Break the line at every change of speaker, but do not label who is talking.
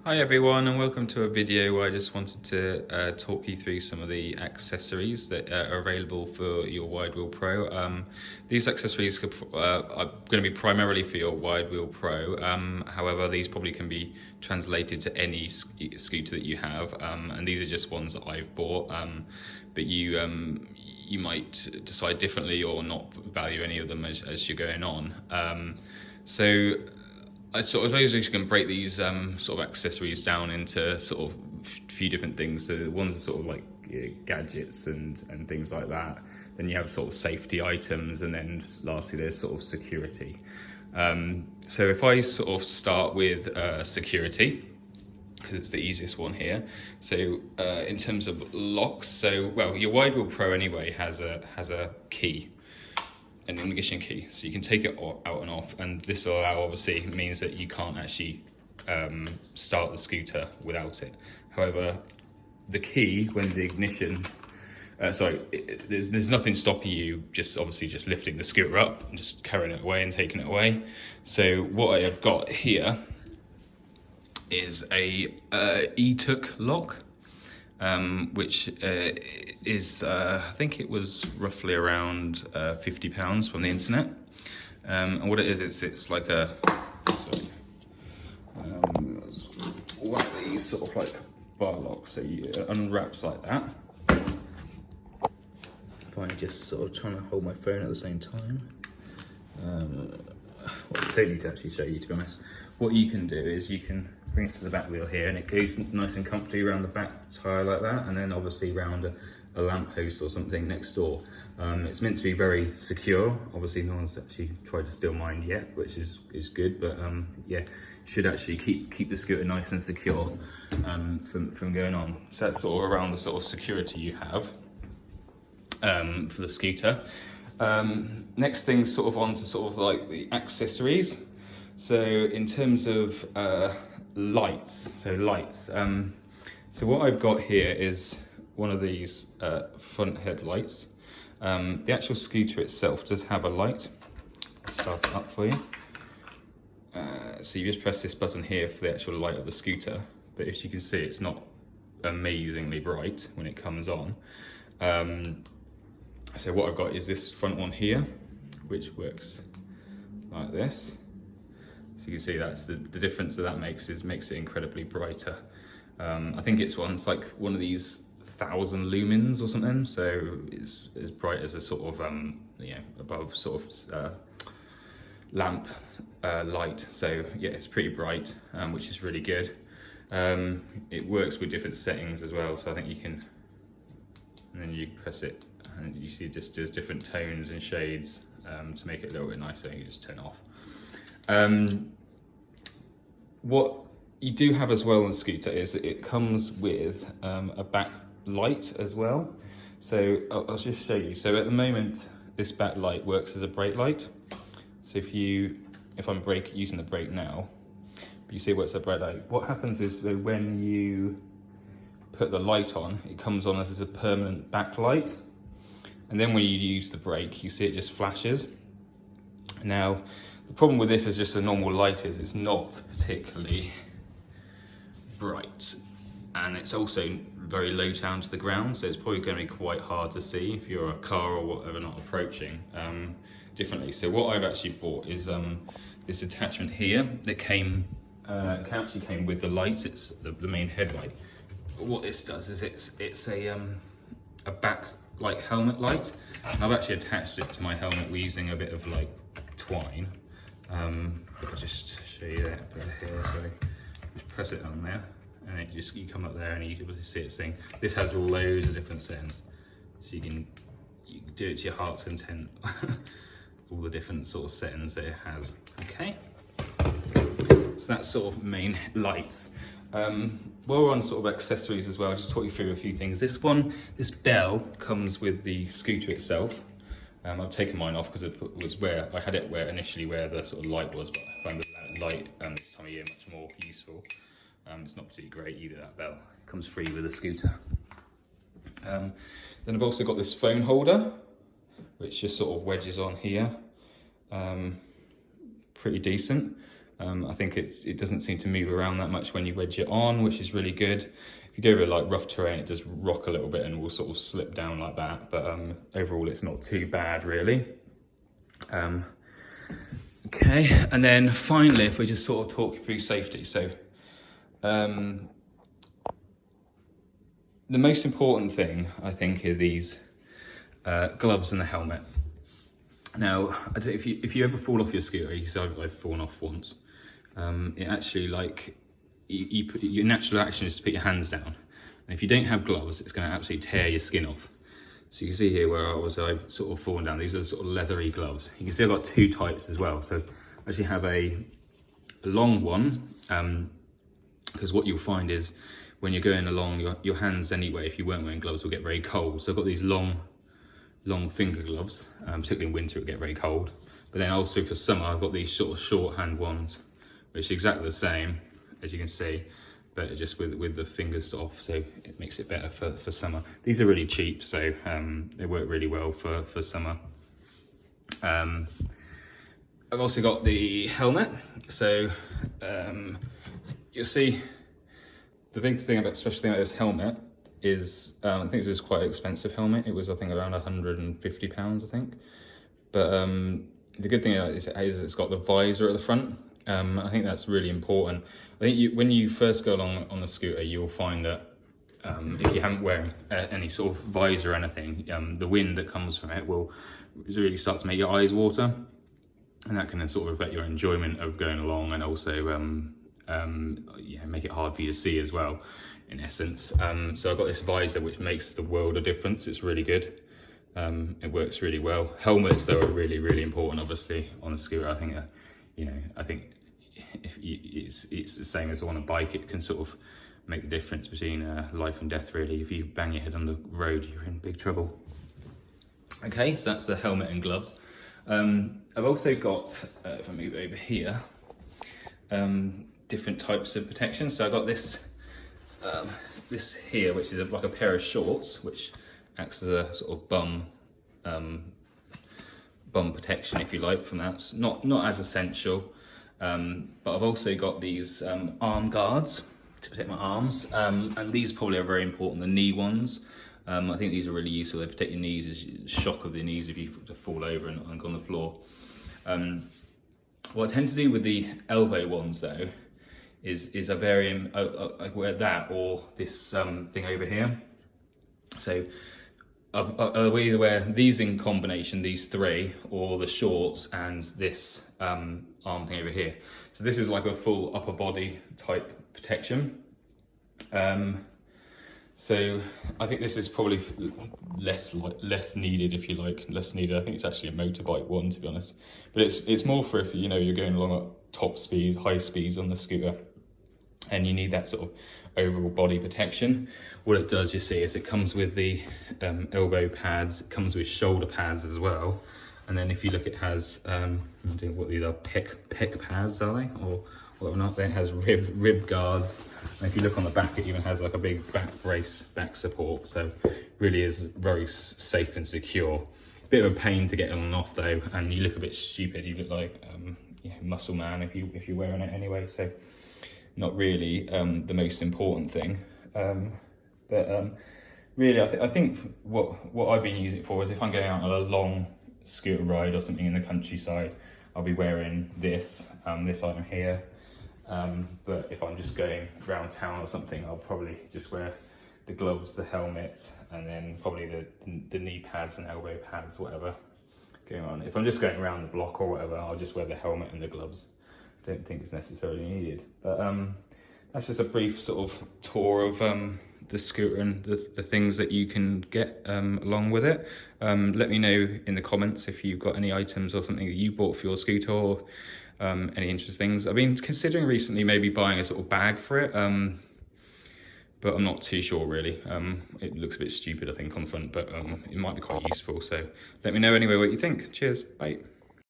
Hi everyone, and welcome to a video where I just wanted to talk you through some of the accessories that are available for your Widewheel Pro. These accessories are going to be primarily for your Widewheel Pro. However, these probably can be translated to any scooter that you have, and these are just ones that I've bought. But you might decide differently or not value any of them as you're going on. I suppose you can break these sort of accessories down into sort of a few different things. The ones are sort of like gadgets and things like that. Then you have sort of safety items, and then lastly there's sort of security. So if I sort of start with security, because it's the easiest one here. So in terms of locks, well, your Widewheel Pro anyway has a key. An ignition key, so you can take it out and off, and this will allow, obviously means that you can't actually start the scooter without it. However, the key, when the ignition there's nothing stopping you just lifting the scooter up and just carrying it away and taking it away. So what I have got here is a Etook lock, which is I think it was roughly around £50 from the internet. And what it is, it's like one of these sort of like bar locks, so it unwraps like that. If I'm just sort of trying to hold my phone at the same time. Well, I don't need to actually show you, to be honest. What you can do is you can bring it to the back wheel here, and it goes nice and comfortably around the back tyre like that, and then obviously around a lamppost or something next door. It's meant to be very secure. Obviously no one's actually tried to steal mine yet, which is good, but yeah, should actually keep the scooter nice and secure from going on. So that's sort of around the sort of security you have for the scooter. Next thing, sort of on to sort of like the accessories. So in terms of lights, so what I've got here is one of these front headlights. The actual scooter itself does have a light. I'll start it up for you. So you just press this button here for the actual light of the scooter, but as you can see, it's not amazingly bright when it comes on. So what I've got is this front one here, which works like this. So you can see that's the difference that makes it incredibly brighter. I think it's like one of these 1,000 lumens or something. So it's as bright as a sort of above sort of lamp light. So yeah, it's pretty bright, which is really good. It works with different settings as well. So I think you can, and then you press it, and you see just there's different tones and shades to make it a little bit nicer. You just turn it off. What you do have as well on the scooter is that it comes with a back light as well. So I'll just show you. So at the moment, this back light works as a brake light. So if I'm using the brake now, you see what's a brake light. What happens is that when you put the light on, it comes on as a permanent backlight. And then when you use the brake, you see it just flashes. Now, the problem with this is just a normal light is it's not particularly bright. And it's also very low down to the ground, so it's probably going to be quite hard to see if you're a car or whatever not approaching differently. So what I've actually bought is this attachment here that actually came with the light. It's the main headlight. What this does is it's a back like helmet light, and I've actually attached it to my helmet using a bit of like twine. I'll just show you that bit here. So just press it on there, and you come up there and you can see its thing. This has loads of different settings, so you can do it to your heart's content. All the different sort of settings that it has. Okay, so that's sort of main lights. While we're on sort of accessories as well, I'll just talk you through a few things. This bell comes with the scooter itself. I've taken mine off because it was I had it initially where the sort of light was, but I find the light this time of year much more useful. It's not particularly great either, that bell. It comes free with the scooter. Then I've also got this phone holder, which just sort of wedges on here. Pretty decent. I think it doesn't seem to move around that much when you wedge it on, which is really good. If you go over like rough terrain, it does rock a little bit and will sort of slip down like that. But overall, it's not too bad really. Okay, and then finally, if we just sort of talk through safety. So the most important thing, I think, are these gloves and the helmet. Now, I don't know if you ever fall off your scooter, you see I've fallen off once. It actually, like, your natural action is to put your hands down. And if you don't have gloves, it's going to absolutely tear your skin off. So you can see here where I've sort of fallen down. These are the sort of leathery gloves. You can see I've got two types as well. So I actually have a long one, because what you'll find is when you're going along, your hands anyway, if you weren't wearing gloves, will get very cold. So I've got these long finger gloves, particularly in winter it will get very cold. But then also for summer, I've got these sort of shorthand ones, which are exactly the same, as you can see, but just with the fingers off, so it makes it better for summer. These are really cheap, so they work really well for summer. I've also got the helmet, so you'll see the big thing about, especially thing about this helmet, is I think this is quite an expensive helmet. It was, I think, around £150, I think. But the good thing is it's got the visor at the front. I think that's really important. I think when you first go along on the scooter, you'll find that if you haven't wearing any sort of visor or anything, the wind that comes from it will really start to make your eyes water, and that can then sort of affect your enjoyment of going along, and also make it hard for you to see as well, in essence. So I've got this visor which makes the world of difference. It's really good. It works really well. Helmets, though, are really, really important, obviously, on a scooter. I think I think it's the same as on a bike. It can sort of make the difference between life and death, really. If you bang your head on the road, you're in big trouble. Okay, so that's the helmet and gloves. I've also got, if I move over here, different types of protection. So I've got this this here, which is like a pair of shorts, which acts as a sort of bum protection, if you like, from that. It's not as essential, but I've also got these arm guards to protect my arms, and these probably are very important, the knee ones. I think these are really useful. They protect your knees, as shock of the knees if you fall over and go on the floor. What I tend to do with the elbow ones, though, is I vary. I wear that or this thing over here. So I'll either wear these in combination, these three, or the shorts and this arm thing over here. So this is like a full upper body type protection. So I think this is probably less needed, if you like, less needed. I think it's actually a motorbike one, to be honest. But it's more for if you're going along at top speed, high speeds on the scooter, and you need that sort of overall body protection. What it does, you see, is it comes with the elbow pads, it comes with shoulder pads as well. And then if you look, it has, I don't know what these are, pec pads, are they? Or whatever not. Then it has rib guards. And if you look on the back, it even has like a big back brace, back support. So really is very safe and secure. Bit of a pain to get on and off though, and you look a bit stupid. You look like muscle man if you're wearing it anyway. So not really the most important thing. Really, I think what I've been using it for is if I'm going out on a long scooter ride or something in the countryside, I'll be wearing this item here. But if I'm just going around town or something, I'll probably just wear the gloves, the helmet, and then probably the knee pads and elbow pads, whatever going on. If I'm just going around the block or whatever, I'll just wear the helmet and the gloves. Don't think it's necessarily needed. But that's just a brief sort of tour of the scooter and the things that you can get along with it. Let me know in the comments if you've got any items or something that you bought for your scooter, or any interesting things. I've been considering recently maybe buying a sort of bag for it, but I'm not too sure really. It looks a bit stupid, I think, on the front, but it might be quite useful. So let me know anyway what you think. Cheers, bye.